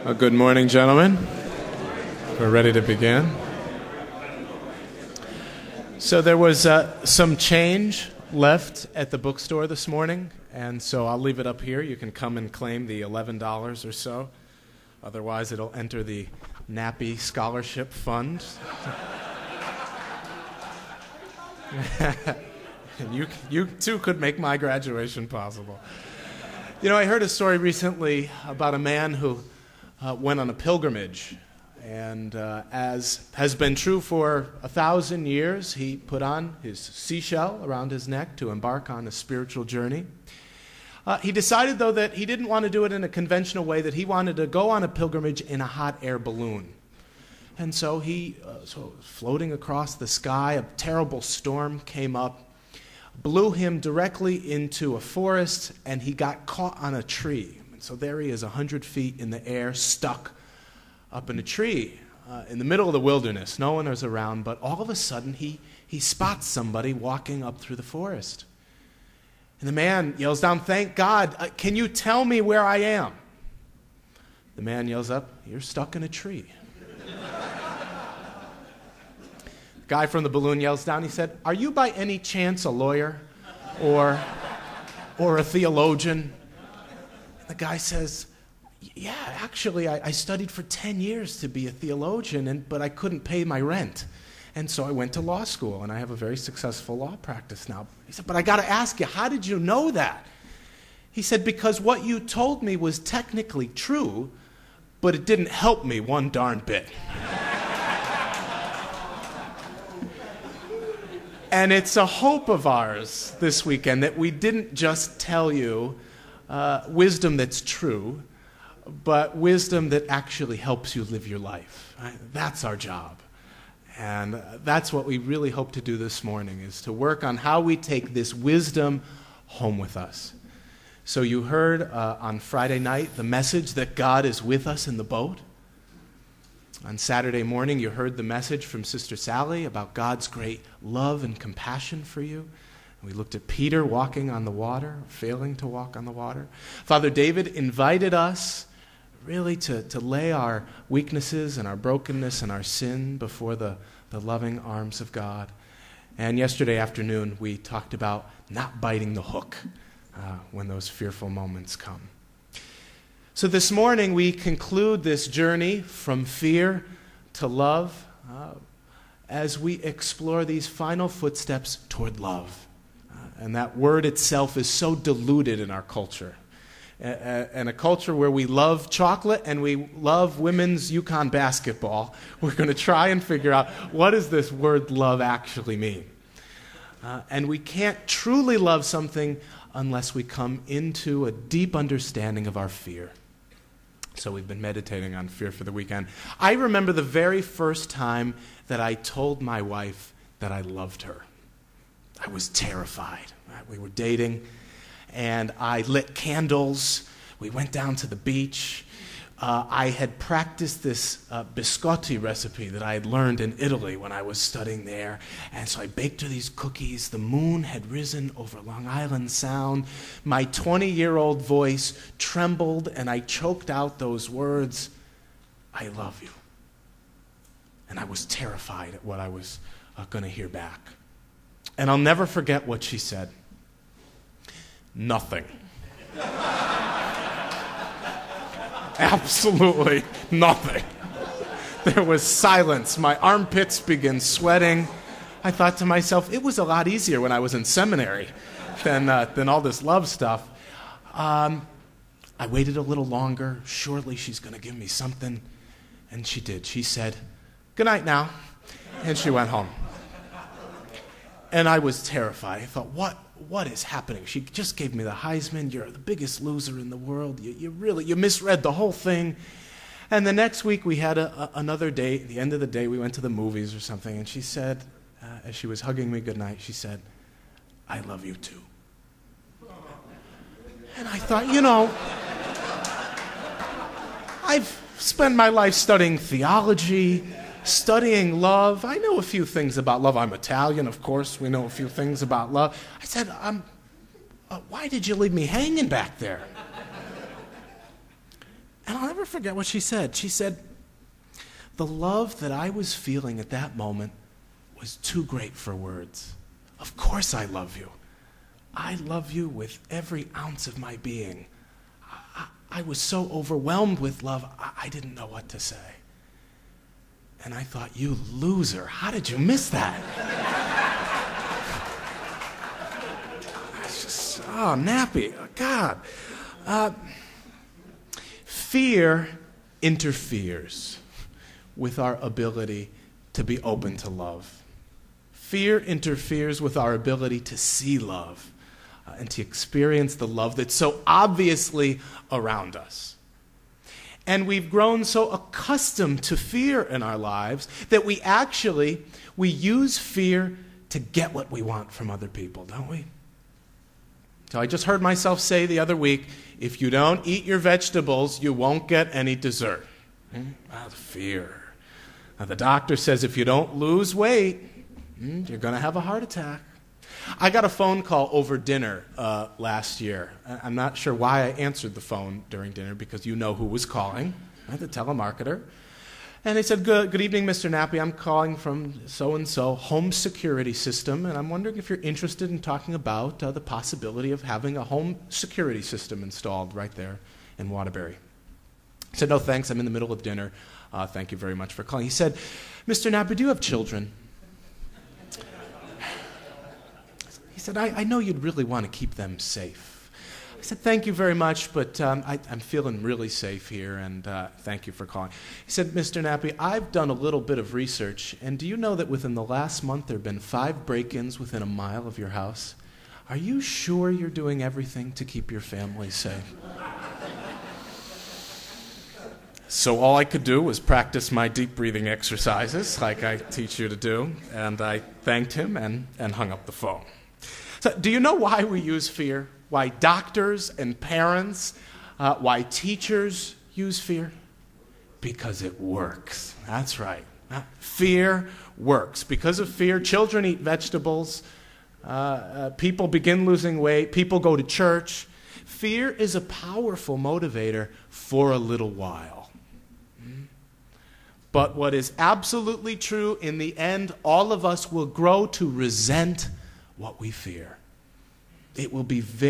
Well, good morning, gentlemen. We're ready to begin. So there was some change left at the bookstore this morning, and so I'll leave it up here. You can come and claim the $11 or so. Otherwise, it'll enter the Nappi Scholarship Fund. And you too could make my graduation possible. You know, I heard a story recently about a man who went on a pilgrimage, and as has been true for 1,000 years, he put on his seashell around his neck to embark on a spiritual journey. He decided, though, that he didn't want to do it in a conventional way, that he wanted to go on a pilgrimage in a hot air balloon. And so floating across the sky, a terrible storm came up, blew him directly into a forest, and he got caught on a tree. And so there he is, 100 feet in the air, stuck up in a tree in the middle of the wilderness. No one is around, but all of a sudden he spots somebody walking up through the forest. And the man yells down, "Thank God, can you tell me where I am?" The man yells up, "You're stuck in a tree." The guy from the balloon yells down, he said, "Are you by any chance a lawyer or a theologian?" And the guy says, "Yeah, actually, I studied for 10 years to be a theologian, but I couldn't pay my rent. And so I went to law school, and I have a very successful law practice now." He said, "But I got to ask you, how did you know that?" He said, "Because what you told me was technically true, but it didn't help me one darn bit." And it's a hope of ours this weekend that we didn't just tell you wisdom that's true, but wisdom that actually helps you live your life. Right? That's our job. And that's what we really hope to do this morning, is to work on how we take this wisdom home with us. So you heard on Friday night the message that God is with us in the boat. On Saturday morning, you heard the message from Sister Sally about God's great love and compassion for you. We looked at Peter walking on the water, failing to walk on the water. Father David invited us really to lay our weaknesses and our brokenness and our sin before the loving arms of God. And yesterday afternoon, we talked about not biting the hook when those fearful moments come. So this morning, we conclude this journey from fear to love as we explore these final footsteps toward love. And that word itself is so diluted in our culture. And a culture where we love chocolate and we love women's Yukon basketball, we're going to try and figure out, what does this word love actually mean? And we can't truly love something unless we come into a deep understanding of our fear. So we've been meditating on fear for the weekend. I remember the very first time that I told my wife that I loved her. I was terrified. We were dating, and I lit candles. We went down to the beach. I had practiced this biscotti recipe that I had learned in Italy when I was studying there. And so I baked her these cookies. The moon had risen over Long Island Sound. My 20-year-old voice trembled, and I choked out those words, "I love you." And I was terrified at what I was going to hear back. And I'll never forget what she said. "Nothing." Absolutely nothing. There was silence. My armpits began sweating. I thought to myself, it was a lot easier when I was in seminary than all this love stuff. I waited a little longer. Surely she's going to give me something. And she did. She said, "Good night now." And she went home. And I was terrified. I thought, what is happening? She just gave me the Heisman. You're the biggest loser in the world. You misread the whole thing. And the next week we had another date. At the end of the day, we went to the movies or something. And she said, as she was hugging me goodnight, she said, "I love you too." And I thought, I've spent my life studying theology, studying love. I know a few things about love. I'm Italian, of course. We know a few things about love. I said, why did you leave me hanging back there? And I'll never forget what she said. She said, the love that I was feeling at that moment was too great for words. Of course I love you. I love you with every ounce of my being. I was so overwhelmed with love, I didn't know what to say. And I thought, you loser, how did you miss that? It's just, Nappi, God. Fear interferes with our ability to be open to love. Fear interferes with our ability to see love and to experience the love that's so obviously around us. And we've grown so accustomed to fear in our lives that we use fear to get what we want from other people, don't we? So I just heard myself say the other week, if you don't eat your vegetables, you won't get any dessert. The fear. Now, the doctor says if you don't lose weight, you're going to have a heart attack. I got a phone call over dinner last year. I'm not sure why I answered the phone during dinner, because you know who was calling, right? The telemarketer. And they said, good evening, Mr. Nappi. I'm calling from so-and-so home security system, and I'm wondering if you're interested in talking about the possibility of having a home security system installed right there in Waterbury. I said, no, thanks. I'm in the middle of dinner. Thank you very much for calling. He said, Mr. Nappi, do you have children? He said, I know you'd really want to keep them safe. I said, thank you very much, but I'm feeling really safe here, and thank you for calling. He said, Mr. Nappi, I've done a little bit of research, and do you know that within the last month there have been 5 break-ins within a mile of your house? Are you sure you're doing everything to keep your family safe? So all I could do was practice my deep breathing exercises like I teach you to do, and I thanked him and hung up the phone. So do you know why we use fear? Why doctors and parents, why teachers use fear? Because it works. That's right. Fear works. Because of fear, children eat vegetables, people begin losing weight, people go to church. Fear is a powerful motivator for a little while. But what is absolutely true, in the end, all of us will grow to resent what we fear. It will be very